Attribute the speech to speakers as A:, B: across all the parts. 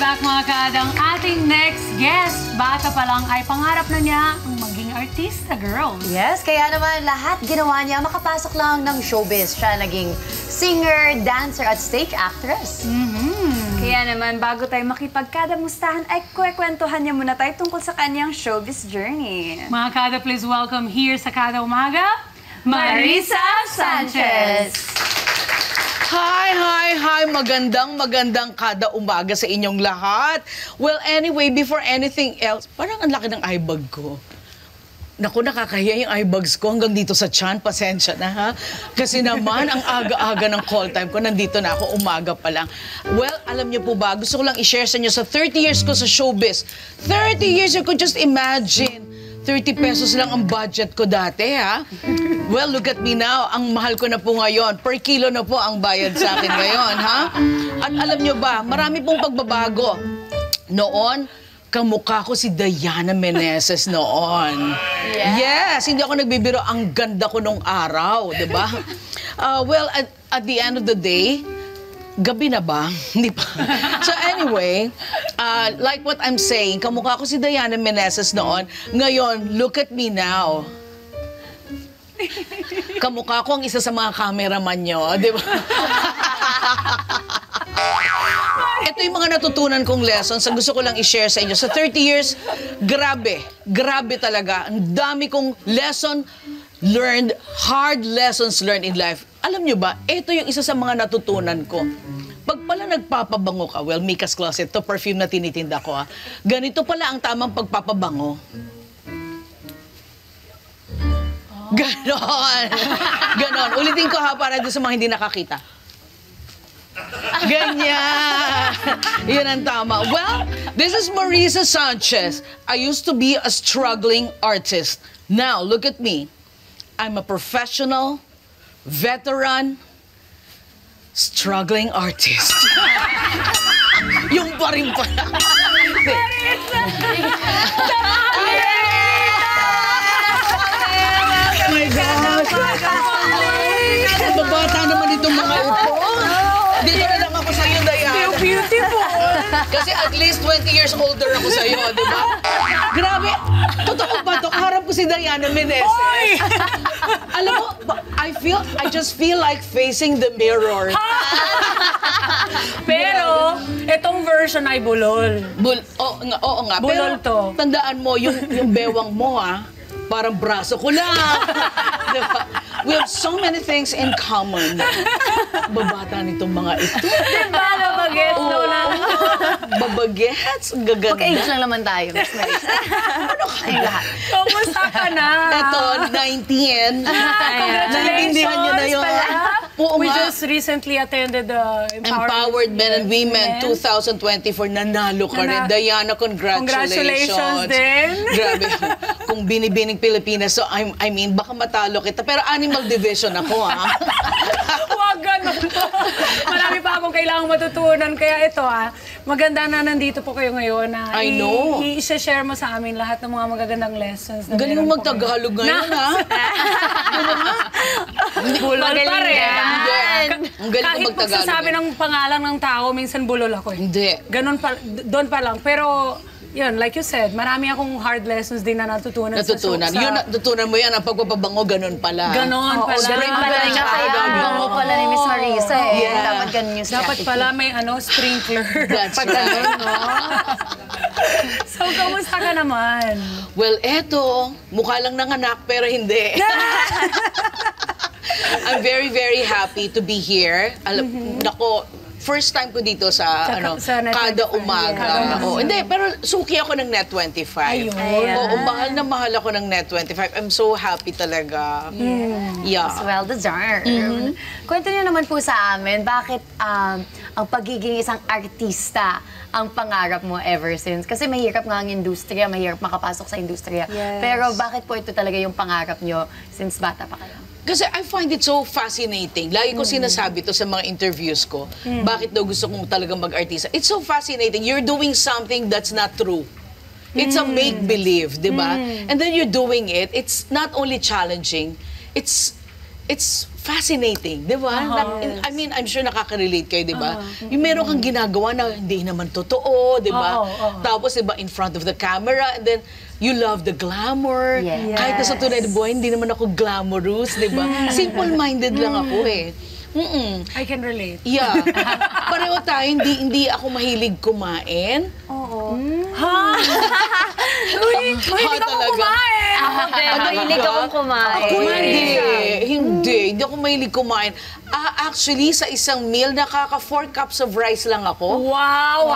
A: luck mga kaadang ating next guest. Bata pa lang ay pangarap na niya ang maging artista, girls.
B: Yes, kaya naman lahat ginawa niya makapasok lang ng showbiz. Siya naging singer, dancer at stage actress.
C: Kaya naman, bago tayo makipagkadamustahan, ay kwekwentuhan niya muna tayo tungkol sa kanyang showbiz journey.
A: Mga kada, please welcome here sa Kada Umaga, Marisa Sanchez!
D: Hi! Magandang kada umaga sa inyong lahat. Well, anyway, before anything else, parang ang laki ng eyebag ko. Naku, nakakahiya yung eyebags ko hanggang dito sa tiyan. Pasensya na, ha? Kasi naman, ang aga-aga ng call time ko, nandito na ako, umaga pa lang. Well, alam niyo po ba, gusto ko lang i-share sa inyo sa 30 years ko sa showbiz. 30 years, you could just imagine. 30 pesos lang ang budget ko dati, ha? Well, look at me now. Ang mahal ko na po ngayon. Per kilo na po ang bayad sa akin ngayon, ha? At alam nyo ba, marami pong pagbabago. Noon, kamukha ko si Diana Meneses noon. Yes, hindi ako nagbibiro. Ang ganda ko nung araw, di ba? Well, at the end of the day, gabi na ba? Hindi pa. So anyway, like what I'm saying, kamukha ko si Diana Meneses noon. Ngayon, look at me now. Kamukha ko ang isa sa mga cameraman nyo, di ba? Ito yung mga natutunan kong lessons na gusto ko lang i-share sa inyo. Sa 30 years, grabe talaga. Ang dami kong lesson learned, hard lessons learned in life. Alam nyo ba, ito yung isa sa mga natutunan ko. Pag pala nagpapabango ka, well, Mika's Closet, to perfume na tinitinda ko, ha. Ganito pala ang tamang pagpapabango. Ganon. Ulitin ko, ha, para doon sa mga hindi nakakita. Ganyan. Yun ang tama. Well, this is Marisa Sanchez. I used to be a struggling artist. Now, look at me. I'm a professional, veteran, struggling artist. Yung pa rin pala. Oh my gosh! Babata naman itong mga upo. Dito na lang ako sa'yo, Diana.
A: Beautiful!
D: Kasi at least 20 years older ako sa'yo, di ba? Grabe! Totoo ba ito? Kaharap ko si Diana Meneses. Alam mo, I just feel like facing the mirror.
A: Pero, itong version ay bulol.
D: Oo nga.
A: Bulol
D: Pero,
A: to.
D: tandaan mo, yung bewang mo, ha? Parang braso ko lang. Diba? We have so many things in common. Babata nitong mga ito.
C: Diba, babagets, Lola?
D: Babagets? Gaganda.
B: Mag-age lang naman tayo, Miss Marisa.
D: Ano kaya lahat?
A: Kumusta ka na?
D: Ito, 19. Naintindihan niyo na yun. Oo
A: We
D: nga.
A: just recently attended the
D: Empowered Men and Women 2024. Nanalo ka rin. Diana, congratulations.
A: Congratulations din.
D: Grabe. Kung binibining Pilipinas, so I mean, baka matalo kita. Pero animal division ako, ha?
A: Huwag ganun po. Marami pa akong kailangang matutunan. Kaya ito, maganda na nandito po kayo ngayon.
D: I know.
A: I-share mo sa amin lahat ng mga magagandang lessons.
D: Galing mo magtagalog ngayon, ha?
A: Bulol pa rin.
D: Ang galing
A: Kahit
D: mo magtagalog.
A: pagsasabi ng pangalan ng tao, minsan bulol ako eh.
D: Hindi.
A: Ganun pa, doon pa lang. Pero, yun, like you said, marami akong hard lessons din na natutunan.
D: Yun, natutunan mo yan, ang pagpapabango, ganun pala.
A: Ganon pala.
B: Spring pala niya kaya bango pala ni Miss Marisa eh.
D: Yeah.
B: Dapat ganun yung
A: Dapat
B: strategy.
A: pala may sprinkler.
D: That's
A: Pag
D: right.
A: ganun, no? So, kamusta ka naman?
D: Well, eto, mukha lang ng anak, pero hindi. I'm very, very happy to be here. Nako, first time ko dito sa
A: sa Net
D: Kada
A: 25.
D: Umaga.
A: Yeah.
D: Hindi, pero suki ako ng Net 25.
A: Ayun.
D: Oo, mahal na mahal ako ng Net 25. I'm so happy talaga. Yeah.
B: It's well deserved. Kwento niyo naman po sa amin, bakit ang pagiging isang artista ang pangarap mo ever since? Kasi mahirap nga ang industriya, mahirap makapasok sa industriya.
C: Yes.
B: Pero bakit po ito talaga yung pangarap niyo since bata pa kayo?
D: Kasi I find it so fascinating. Lagi ko sinasabi to sa mga interviews ko. Bakit daw gusto kong talagang mag-artista? It's so fascinating. You're doing something that's not true. It's a make-believe, di ba? And then you're doing it. It's not only challenging, it's it's fascinating, di ba? I mean, I'm sure nakaka-relate kayo, di ba? Yung meron kang ginagawa na hindi naman totoo, di ba? Tapos, di ba, in front of the camera, and then, you love the glamour.
B: Yes.
D: Kahit na sa tunay na buhay, hindi naman ako glamorous, di ba? Simple-minded lang ako eh.
A: I can relate.
D: Yeah. Pareho tayo, hindi ako mahilig kumain.
A: Mahilig ako kumain!
C: Ako din, mahilig akong kumain.
D: Hindi ako mahilig kumain. Actually, sa isang meal, nakaka 4 cups of rice lang ako.
A: Wow!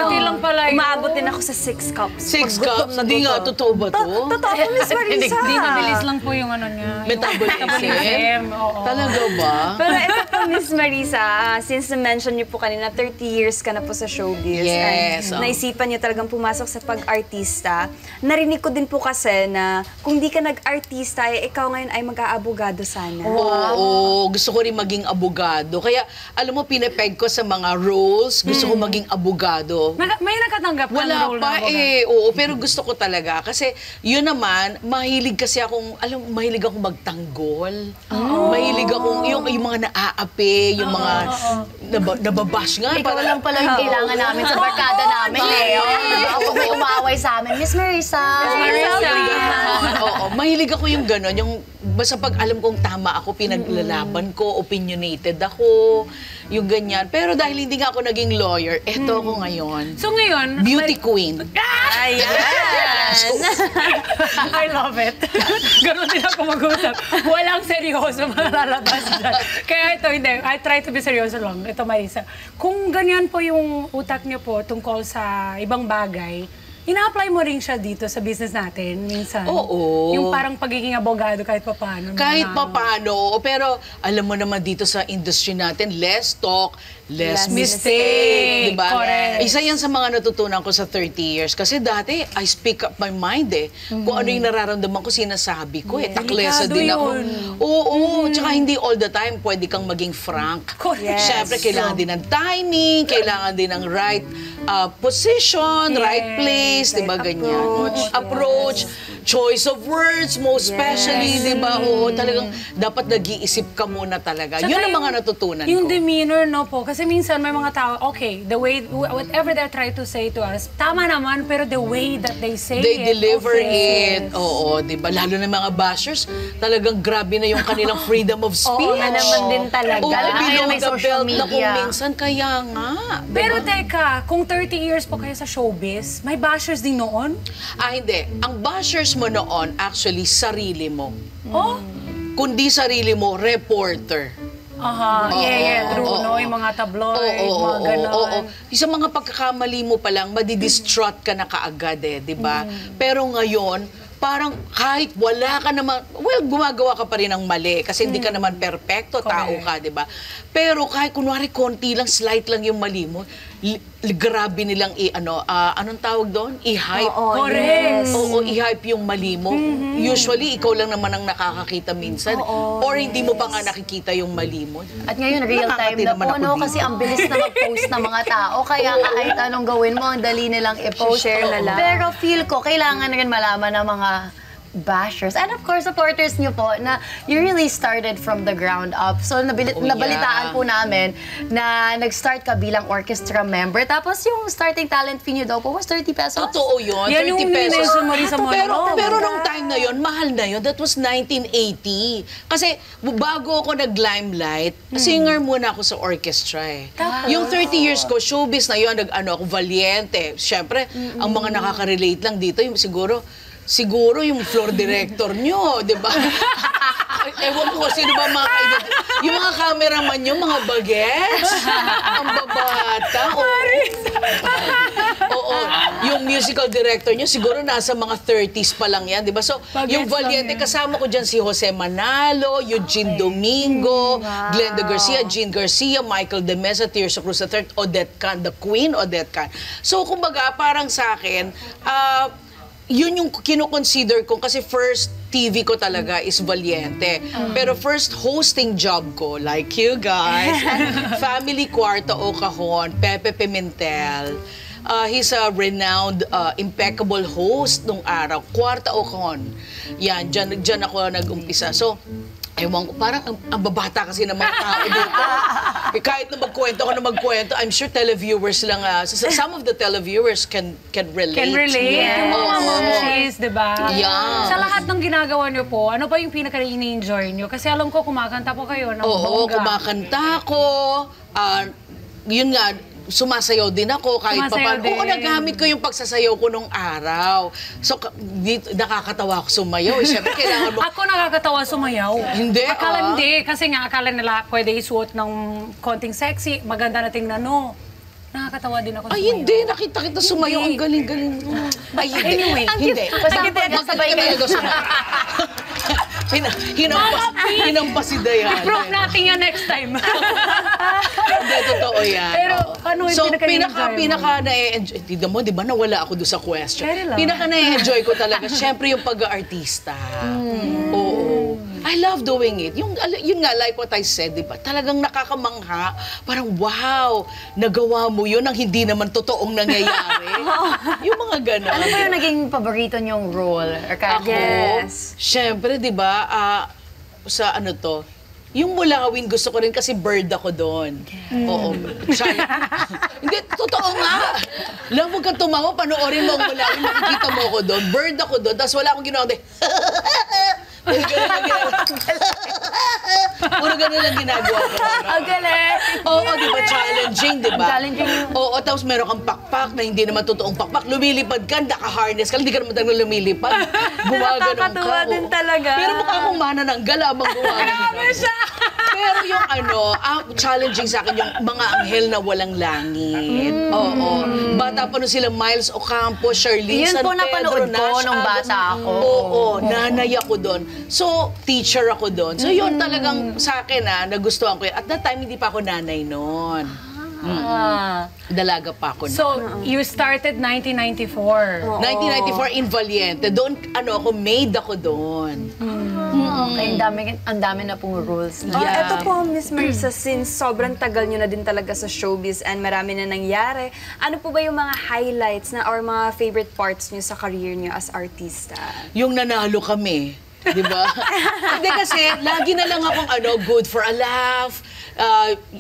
A: Konti lang pala yun.
C: Umaabot din ako sa 6 cups.
D: 6 cups? Hindi nga, totoo ba to?
C: Totoo po, Miss Marisa.
A: Hindi, mabilis lang po yung ano niya.
D: Metabolism?
A: Oo.
D: Talaga ba?
C: Pero ito po, Miss Marisa, since na-mention niyo po kanina, 30 years ka na po sa showbiz.
D: Yes,
C: And naisipan niyo talagang pumasok sa pag-artista. Narinig ko din po kasi na kung di ka nag-artista, ikaw ngayon ay mag-aabogado sana.
D: Oo, gusto ko rin maging abogado. Kaya, alam mo, pinapeg ko sa mga roles, gusto ko maging abogado.
A: May nakatanggap ka ng
D: Wala
A: role
D: pa
A: na abogado?
D: Oo, pero gusto ko talaga. Kasi, yun naman, mahilig kasi akong, mahilig akong magtanggol. Mahilig akong, yung mga naaapi, yung mga nababash nga.
B: Ikaw lang pala yung kailangan namin sa barkada namin, Leo. Kung may umaway sa amin, Miss Marisa.
D: Oo, mahilig ako yung gano'n, yung basta pag alam kong tama ako, pinaglalaban ko, opinionated ako, yung ganyan. Pero dahil hindi nga ako naging lawyer, eto ako ngayon.
A: So ngayon,
D: Beauty queen.
A: I love it. Ganun din ako mag-usap. Walang seryoso malalabas dyan. Kaya ito, hindi. I try to be seryoso lang. Ito, Marisa. Kung ganyan po yung utak niyo po tungkol sa ibang bagay, ina-apply mo rin siya dito sa business natin minsan?
D: Oo.
A: Yung parang pagiging abogado kahit pa paano.
D: Kahit pa paano. Pero alam mo naman dito sa industry natin, less talk, less mistake. Diba?
A: Correct.
D: Isa yan sa mga natutunan ko sa 30 years. Kasi dati, I speak up my mind eh. Kung ano yung nararamdaman ko, sinasabi ko eh. Taklesa
A: Delikado
D: din ako.
A: yun.
D: Oo, tsaka hindi all the time pwede kang maging frank.
A: Correct.
D: Siyempre, kailangan din ng timing, kailangan din ng right position, right place, di ba ganyan? Approach, choice of words, most especially, di ba? Oo, talagang dapat nag-iisip ka muna talaga.
A: Tsaka
D: Yun ang mga natutunan
A: yung
D: ko.
A: demeanor, no po. Kasi minsan may mga tao, okay, the way, whatever they're trying to say to us, tama naman, pero the way that they say
D: They
A: it.
D: deliver
A: okay.
D: it. Oo, di ba? Lalo na mga bashers, talagang grabe na yung kanilang freedom of speech.
B: Oo nga naman din talaga.
D: Oo,
B: Lalo na
D: below
B: may
D: the
B: social
D: belt na kung
B: media.
D: minsan, kaya nga. Di
A: Pero
D: ba?
A: teka, kung 30 years po kayo sa showbiz, may bashers din noon?
D: Hindi. Ang bashers mo noon, actually, sarili mo.
A: Oh?
D: Kundi sarili mo, reporter.
A: Aha, true, no? Yung mga tabloid, mga ganon.
D: Oo. Sa mga pagkakamali mo pa lang, madidistraught ka na kaagad eh, di ba? Pero ngayon, parang kahit wala ka naman, well, gumagawa ka pa rin ng mali kasi hindi ka naman perpekto, tao ka, di ba? Pero kahit kunwari konti lang, slight lang yung mali mo, grabe nilang anong tawag doon? I-hype.
A: Correct.
D: Oo, i-hype yung mali mo. Usually, ikaw lang naman ang nakakakita minsan. Or hindi mo pa nga nakikita yung mali mo.
B: At ngayon, real time
D: Nakakati
B: na
D: naman
B: po,
D: ako
B: no?
D: dito.
B: Kasi ang bilis na mag-post ng mga tao. Kaya kahit anong gawin mo, ang dali nilang i-post.
C: Share na lang.
B: Pero feel ko, kailangan rin malaman ng mga bashers. And of course, supporters niyo po na you really started from the ground up. So, nabalitaan po namin na nag-start ka bilang orchestra member. Tapos yung starting talent fee niyo daw po was 30 pesos.
D: Totoo yun,
A: Yan
D: 30
A: yung
D: pesos.
A: Nelson Marisa Mono.
D: Pero nung time na yun, mahal na yun. That was 1980. Kasi bago ako nag-limelight, singer muna ako sa orchestra eh. Yung 30 years ko, showbiz na yun, ako, Valiente. Siyempre, ang mga nakaka-relate lang dito, yung siguro yung floor director nyo, di ba? Ewan ko sino ba mga kaibigan. Yung mga cameraman nyo, mga bagets. Ang babata. Oo. Yung musical director nyo, siguro nasa mga 30s pa lang yan, di ba? So, yung Valiente, kasama ko dyan si Jose Manalo, Eugene Domingo, Glenda Garcia, Jean Garcia, Michael De Mesa, Tirso Cruz III, Odette Can, the Queen Odette Can. So, kumbaga, parang sa akin, yun yung kino-consider ko kasi first TV ko talaga is Valiente. Pero first hosting job ko, like you guys, Family Cuarta o Cajon, Pepe Pimentel. He's a renowned, impeccable host nung araw. Cuarta o Cajon. Yan, dyan ako nag-umpisa. So, ewan ko, parang ang babata kasi ng mga tao dito. Kahit na magkwento, I'm sure televiewers lang, some of the televiewers can relate.
A: Can relate.
B: Yes.
A: Yung mga
D: Oo.
A: momshies, di ba?
D: Yeah.
A: Sa lahat ng ginagawa niyo po, ano ba yung pinaka-ini-enjoy niyo? Kasi alam ko, kumakanta po kayo ng
D: Oo,
A: bongga.
D: kumakanta ako. Yun nga, sumasayaw din ako kahit
A: Sumasayaw
D: paano. Oo,
A: din.
D: nagamit ko yung pagsasayaw ko nung araw. So, dito, nakakatawa ako sumayaw. Siyempre, kailangan mo...
A: Ako nakakatawa sumayaw.
D: Hindi,
A: Akala hindi. Kasi nga, akala nila pwede isuot ng konting sexy, maganda na tingnan, no. Nakakatawa din ako
D: Ay,
A: sumayaw.
D: hindi. Nakita kita sumayaw. Ang galing-galing mo. Ay, hindi.
A: Anyway.
D: Hindi.
B: Basta magkasabay kayo.
D: talaga sumayaw. Hinampas si Diana.
A: I-prove natin yan next time.
D: Hindi, totoo yan.
A: Pero ano yung
D: So,
A: pinaka-enjoy mo?
D: pinaka na-enjoy. Tignan mo, di ba nawala ako doon sa question.
A: Kaya lang.
D: Pinaka na-enjoy ko talaga, syempre yung pag-aartista. Oo. I love doing it. Yun nga, like what I said, di ba? Talagang nakakamangha. Parang, wow, nagawa mo yun ang hindi naman totoong nangyayari. Yung mga ganon.
B: Ano ba yung naging paborito niyong role? Or
D: Ako,
C: Yes.
D: syempre, di ba, sa ano to, yung Mulawin gusto ko rin kasi bird ako doon. Oo. Hindi, totoo nga. Lang, huwag kang tumawa, panoorin mo ang Mulawin, makikita mo ako doon. Bird ako doon, tapos wala akong ginawa. Puro ganun lang ginagawa. Puro ganun lang ginagawa ko.
B: Ang galing!
D: Oo, di ba? Challenging, di ba?
B: Challenging yung-
D: Oo, tapos meron kang pakpak na hindi naman totoong pakpak. Lumilipad ka, naka-harness ka, hindi ka naman talaga lumilipad. Gumaganon ka.
C: Nakakatuwa din
D: oo.
C: talaga.
D: Pero mukha akong manananggal habang gumaganon. Pero yung challenging sa akin, yung mga anghel na walang langit. Oo. Bata pa nun sila, Miles Ocampo, Charlene
B: Yun
D: San
B: po
D: Pedro,
B: napanood ko
D: Nash
B: nung
D: Adams.
B: bata ako.
D: Oo, nanay ako doon. So, teacher ako doon. So, yun talagang sa akin nagustuhan ko yun. At that time, hindi pa ako nanay noon. Dalaga pa ako noon.
A: So, you started 1994.
D: 1994 in Valiente. Doon, maid ako doon.
B: Okay, ang dami na pong rules.
D: Yeah.
C: Ito po, Miss Marisa, since sobrang tagal nyo na din talaga sa showbiz and marami na nangyari, ano po ba yung mga highlights na or mga favorite parts nyo sa career nyo as artista?
D: Yung nanalo kami. Di ba? Hindi kasi, lagi na lang akong good for a laugh.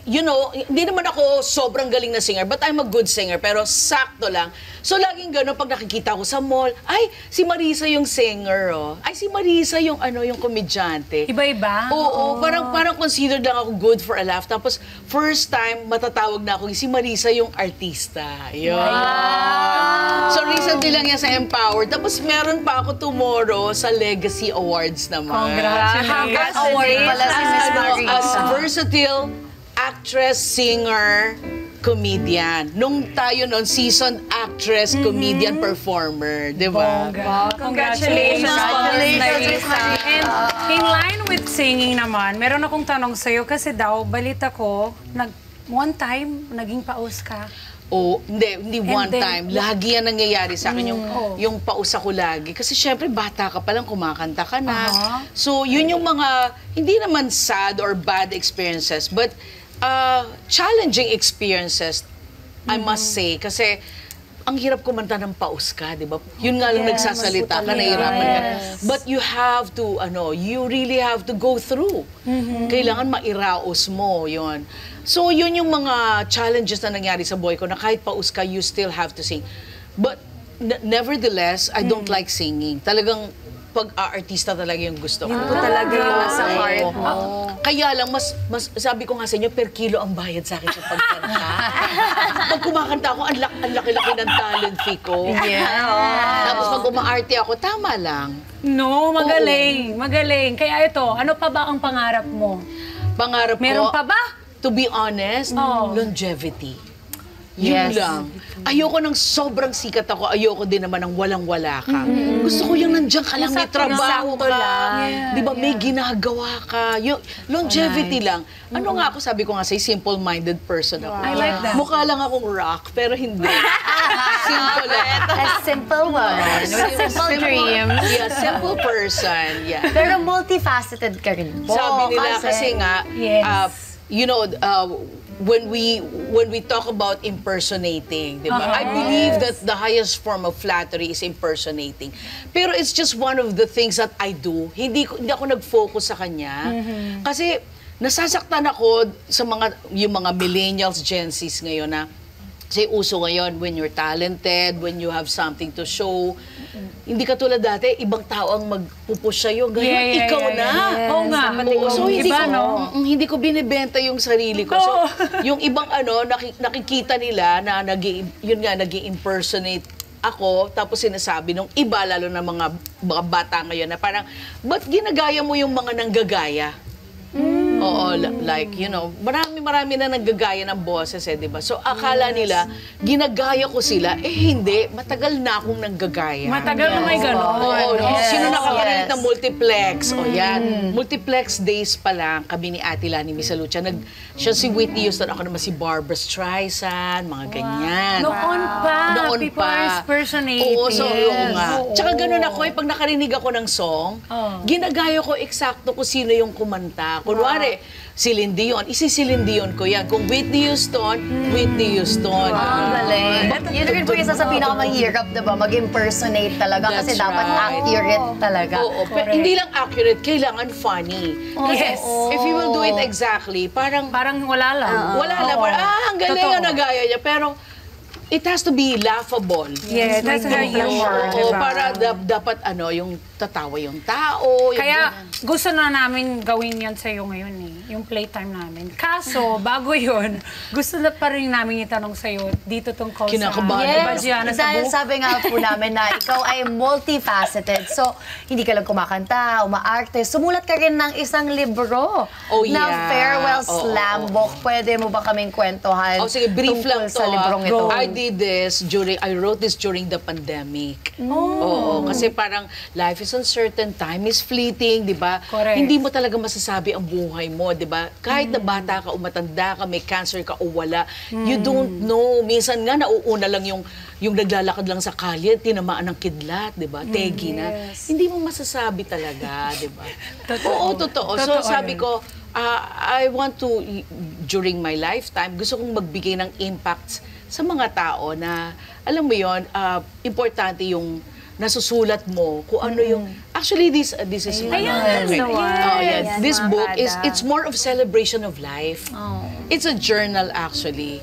D: Hindi naman ako sobrang galing na singer, but I'm a good singer, pero sakto lang. So, laging gano'n, pag nakikita ko sa mall, ay, si Marisa yung singer, oh. Ay, si Marisa yung, yung komedyante.
A: Iba-iba?
D: Oo, parang considered lang ako good for a laugh. Tapos, first time, matatawag na ako, si Marisa yung artista. Yun. So, recently lang yan sa Empower. Tapos, meron pa ako tomorrow sa Legacy Awards naman.
A: Congratulations.
B: Award pala si Miss Marisa.
D: As versatile actress, singer, comedian. Nung tayo noon, seasoned actress, comedian, performer. Di ba?
A: Congratulations.
B: Congratulations,
A: Marisa. And in line with singing naman, meron akong tanong sa'yo kasi daw, balita ko, one time, naging paus ka.
D: O, hindi one
A: then,
D: time. Lagi yan nangyayari sa akin, yung pausa ko lagi. Kasi syempre, bata ka palang, kumakanta ka na. So, yun yung mga, hindi naman sad or bad experiences, but challenging experiences, I must say. Kasi, ang hirap kumanta ng paus ka, di ba? Yun nga lang nagsasalita ka, nahihirapan ka. But you have to, you really have to go through. Kailangan mairaos mo, yun. So, yun yung mga challenges na nangyari sa buhay ko, na kahit paus ka, you still have to sing. But, nevertheless, I don't like singing. Talagang, pag-aartista talaga yung gusto ko.
C: Yun po talaga yung nasa heart mo.
D: Kaya lang, mas sabi ko nga sa inyo, per kilo ang bayad sa akin sa pagkanta. Pag kumakanta ako, ang laki-laki ng talent fee ko. Tapos pag umaarte ako, tama lang.
A: No, magaling. Magaling. Kaya ito, ano pa ba ang pangarap mo?
D: Pangarap ko,
A: Meron pa ba?
D: to be honest, longevity. Yun
B: Yes.
D: lang. Ayoko ng sobrang sikat ako, ayoko din naman ng walang-wala ka. Gusto ko yung nandiyan ka lang, may trabaho
B: sakto
D: ka.
B: lang.
D: Di ba, may ginagawa ka. Yung longevity lang. Ano nga ako, sabi ko nga sa'yo, simple-minded person ako.
A: I like that.
D: Mukha lang akong rock, pero hindi. Simple lang.
B: A simple one. With simple dreams.
D: Yeah, simple person. Yeah.
B: Pero multifaceted ka rin po.
D: Sabi nila kasi nga,
A: Yes.
D: when we talk about impersonating, di ba? I believe that the highest form of flattery is impersonating. Pero it's just one of the things that I do. Hindi ako nag-focus sa kanya. Kasi nasasaktan ako sa yung mga millennials, Gen Zs ngayon na kasi uso ngayon, when you're talented, when you have something to show, hindi katulad dati, ibang tao ang magpupush sa'yo. Ngayon, ikaw na.
A: Oo nga.
D: Oo, so hindi
A: Iba,
D: ko,
A: no?
D: hindi ko binibenta yung sarili ko. So, yung ibang nakikita nila na nag-impersonate ako, tapos sinasabi nung iba, lalo na mga bata ngayon, na parang, ba't ginagaya mo yung mga nanggagaya? Oo, like, you know, marami na naggagaya ng boses di ba? So, akala nila, ginagaya ko sila, hindi, matagal na akong nanggagaya.
A: Matagal na may gano'n.
D: Oo, sino nakakarinig
B: Yes.
D: ng multiplex? O yan, multiplex days pa lang, kami ni Ate Lani Misalucha, siya si Whitney Houston, ako naman si Barbra Streisand, mga ganyan.
A: Noon pa,
D: Noon
A: people
D: pa.
A: are impersonating.
D: Oo, so oo nga. Tsaka ganun ako, pag nakarinig ako ng song, ginagaya ko eksakto kung sino yung kumanta. Kunwari, Celine Dion, Celine Dion ko yan. Kung Whitney Houston, Whitney Houston.
B: Ang galing. Yun rin po isa sa pinakamahirap, diba? Mag-impersonate talaga kasi
D: That's
B: dapat
D: right.
B: accurate talaga.
D: Oo, pero hindi lang accurate, kailangan funny. Kasi
A: Yes.
D: if you will do it exactly, parang
A: Wala lang.
D: wala na. Parang, ang galing
A: Totoo.
D: ang nagaya niya. Pero it has to be laughable.
A: Yes, that's her humor,
D: Oo,
A: diba?
D: para dapat yung tatawa yung tao. Yung
A: Kaya
D: ganyan.
A: gusto na namin gawin yan sa'yo ngayon yung playtime namin. Kaso, bago yun, gusto na pa rin namin itanong sa'yo dito tungkol
D: Kinakabahan
A: sa
D: ako.
A: Bajiana sa
B: Dahil
A: book.
B: sabi nga po namin na ikaw ay multifaceted. So, hindi ka lang kumakanta, umaarte. Sumulat ka rin ng isang libro
D: Oh,
B: na
D: yeah.
B: farewell
D: Oo,
B: slam book. Pwede mo ba kaming kwentuhan
D: Sige, brief lang
B: tungkol
D: to.
B: sa librong ito?
D: I did this I wrote this during the pandemic. Oo, kasi parang life is uncertain, time is fleeting, di ba?
A: Correct.
D: Hindi mo talaga masasabi ang buhay mo, di ba? Kahit na bata ka o matanda ka, may cancer ka o wala, you don't know. Minsan nga, nauuna lang yung naglalakad lang sa kalye, tinamaan ng kidlat, di ba? Tegi na. Hindi mo masasabi talaga, di ba? Oo, totoo. So
A: Totoo
D: sabi
A: yun.
D: ko, I want to, during my lifetime, gusto kong magbigay ng impact sa mga tao na, alam mo yon, importante yung nasusulat mo kung ano yung actually this is
A: Ayun,
D: okay.
A: the one.
D: Oh, yes.
C: Ayan,
D: This
C: mga
D: book is
C: kada.
D: it's more of celebration of life. It's a journal actually.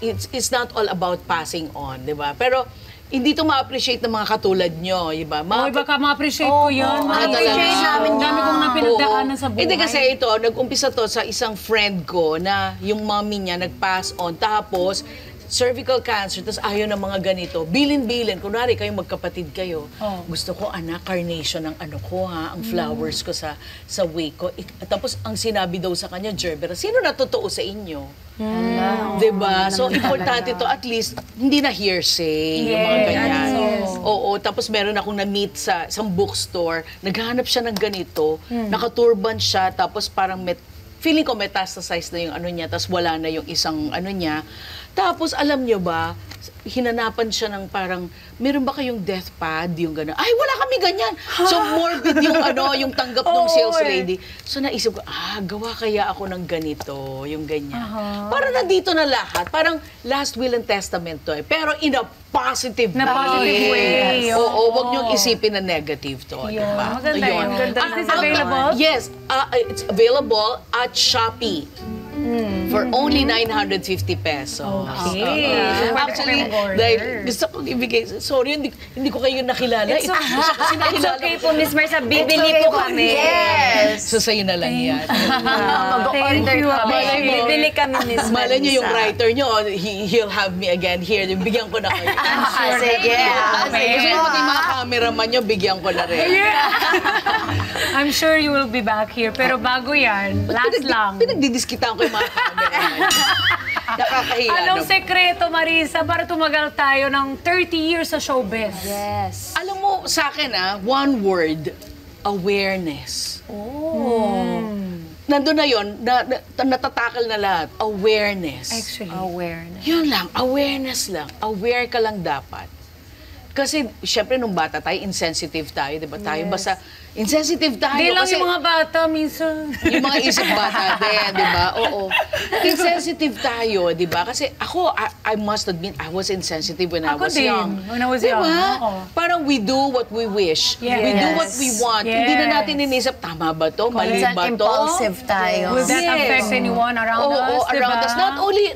D: It's not all about passing on, 'di ba? Pero hindi to ma-appreciate ng mga katulad nyo, di ba?
A: Oy, baka ma-appreciate ko yan.
B: ma-appreciate namin
A: Ang dami kong napinagdaanan sa buhay.
D: Hindi kasi ito, nag-umpisa to sa isang friend ko na yung mommy niya nag-pass on. Tapos, cervical cancer, tapos ayaw ng mga ganito. Bilin-bilin. Kunwari, kayong magkapatid kayo. Gusto ko, anak, carnation ang ano ko, ha? Ang flowers ko sa wake ko. Tapos, ang sinabi daw sa kanya, Gerbera, sino na totoo sa inyo? Diba? So, importante to at least, hindi na hearsay, yung mga ganyan. Oo, tapos meron akong na-meet sa isang bookstore, naghahanap siya ng ganito, nakaturban siya, tapos parang feeling ko metastasize na yung ano niya, tapos wala na yung isang ano niya. Tapos, alam niyo ba, hinanapan siya ng parang, meron ba kayong death pad? Yung gano'n. Ay, wala kami ganyan. So, morbid yung ano, yung tanggap ng sales lady. So, naisip ko, gawa kaya ako ng ganito, yung ganyan. Para nandito na lahat. Parang last will and testament to eh. Pero in a positive
A: Na positive way.
D: Oo, wag niyong isipin na negative to.
A: Yun,
D: Diba?
A: maganda
D: Ayun.
A: yun. Is this available?
D: Yes, it's available at Shopee. For only 950 pesos.
A: Okay.
D: Actually, dahil gusto kong ibigay, sorry, hindi ko kayo nakilala.
C: It's okay po, Miss Marisa. Bibili
B: It's okay
C: po kami.
B: Yes!
D: So, sa'yo na lang yan.
B: Mag-order
A: Thank you.
B: kami.
C: Bibili kami, Miss Marisa.
D: Malay niyo yung writer niyo, he'll have me again here. Bigyan ko na kayo.
B: Sige.
D: Gusto niyo pati mga cameraman niyo, bigyan ko na rin.
A: I'm sure you will be back here. Pero bago yan, last lang.
D: Pinagdidiskitan ko yung mga cameraman. Nakakahiya.
A: Anong
D: no?
A: sekreto, Marisa, para tumagal tayo ng 30 years sa showbiz?
C: Yes.
D: Alam mo, sa akin one word, awareness. Nandun na yun, natatakal na lahat. Awareness.
A: Actually.
B: Awareness.
D: Yun lang, awareness lang. Aware ka lang dapat. Kasi, syempre, nung bata tayo, insensitive tayo, di ba? Tayo basta Insensitive tayo.
A: Hindi lang
D: kasi
A: yung mga bata minsan.
D: yung mga isip bata din, di ba? Oo. Insensitive tayo, di ba? Kasi ako, I must admit, I was insensitive when I
A: Ako
D: was
A: din,
D: young.
A: when I was
D: Di
A: young,
D: ba?
A: oo.
D: Parang we do what we wish.
A: Yes.
D: We do what we want. Hindi na
A: Yes.
D: natin inisip, tama ba to? Mali
B: Minsan
D: ba to?
B: impulsive tayo.
A: Will that
D: Yes.
A: affect anyone around
D: Oo,
A: us?
D: around
A: diba?
D: us.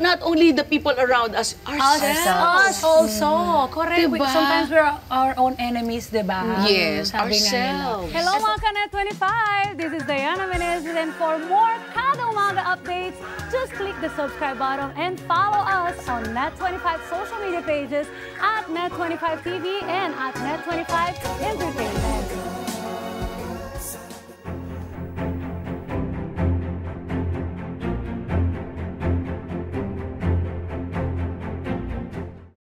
D: Not only the people around us, ourselves.
A: Us also. Correct.
D: Diba?
A: Sometimes we're our own enemies, diba?
D: Yes,
A: Sabi nga nila.
D: ourselves.
E: Hello mga Kanet 25! This is Diana Menez and for more Kada Umaga updates, just click the subscribe button and follow us on Net25 social media pages at Net25 TV and at Net25 Entertainment.